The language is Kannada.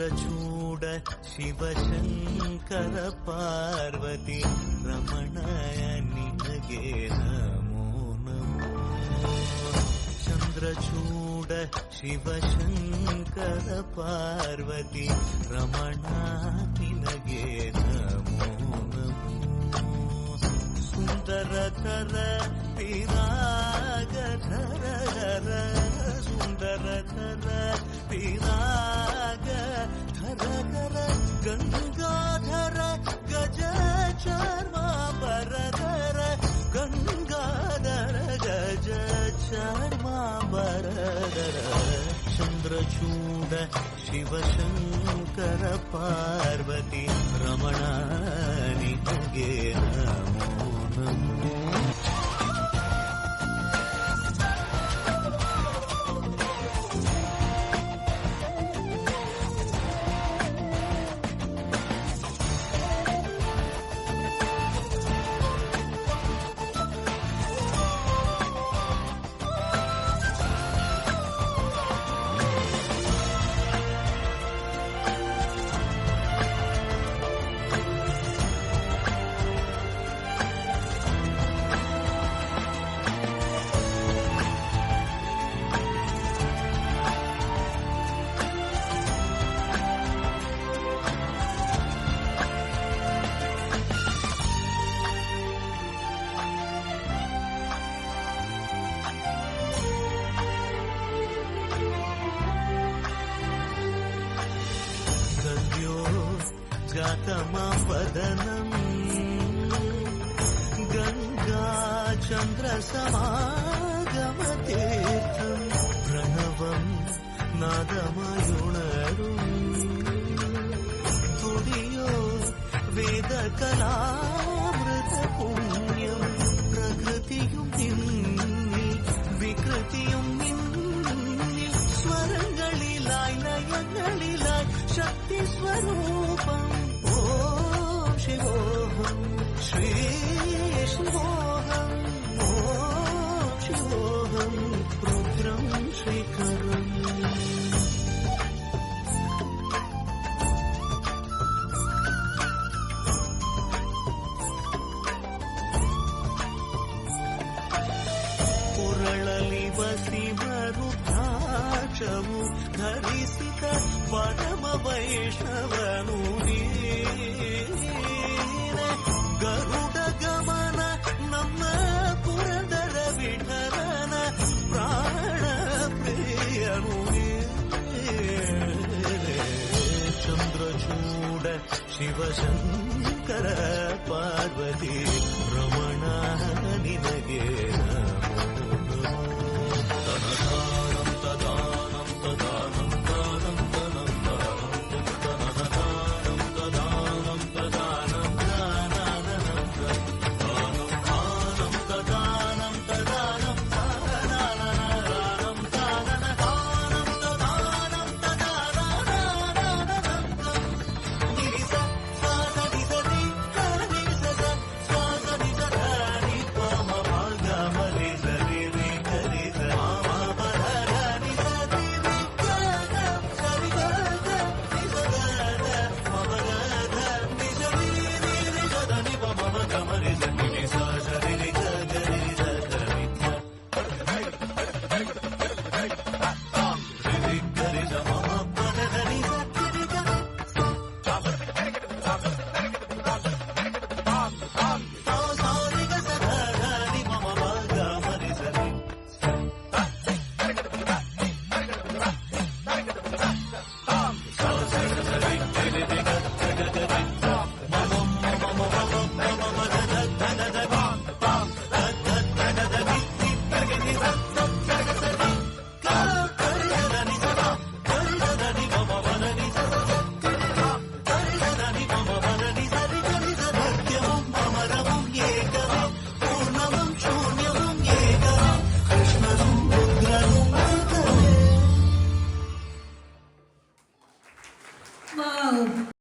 ಚಂದ್ರಚೂಡ ಶಿವಶಂಕರ ಪಾರ್ವತಿ ರಮಣ ನಿನಗೆ ನಮೋ ನಮೋ. ಚಂದ್ರಚೂಡ ಶಿವಶಂಕರ ಪಾರ್ವತಿ ರಮಣ ನಿನಗೆ ನಮೋ ನಮೋ. ಸುಂದರಕರ ಪಿರಾಗಧರ ಸುಂದರಕರ ಪಿರಾಗ ಧರಕರ ಗಂಗಾಧರ ಗಜ ಚರ್ಮಾಂಬರಧರ ಗಂಗಾಧರ ಗಜ ಚರ್ಮಾಂಬರಧರ. ಚಂದ್ರಚೂಡ ಶಿವಶಂಕರ ಪಾರ್ವತಿ ರಮಣ ನಿನಗೆ ನಮೋ ನಮೋ. जातमापदनम् गंगा चंद्र समागमतीर्थम् प्रणवम् नादमयुणरुम् तुडियो वेदकलामृत पुण्यम् प्रकृतियुम् निन्निल विकृतियुम् निन्निल स्वरंगळिलाय लयंगळिलाय शक्ति स्वरूपम् शिवोऽहं श्री शिवोऽहं ॐ शिवोऽहं रुद्रं श्रीकरम्. ಪುರಳಲಿ ವಸಿಮರುದ್ರಾಕ್ಷವು ಧರಿಸಿದ ಪರಮ ವೈಷ್ಣವನು ಗರುಡ ಗಮನ ನಮ್ಮ ಪುರಂದರ ವಿಠಲನ ಪ್ರಾಣ ಪ್ರಿಯನು. ಚಂದ್ರಚೂಡ ಶಿವಶಂಕರ ಪಾರ್ವತಿ ರಮಣ ನಿನಗೆ ನಮೋ ನಮೋ. ತನದಾನಂ ತದಾನಂ ತದಾನಂ ದಾನಂ ತನಂ ದಾನಂ ತದಾನಂ ತದಾನಂ Wow.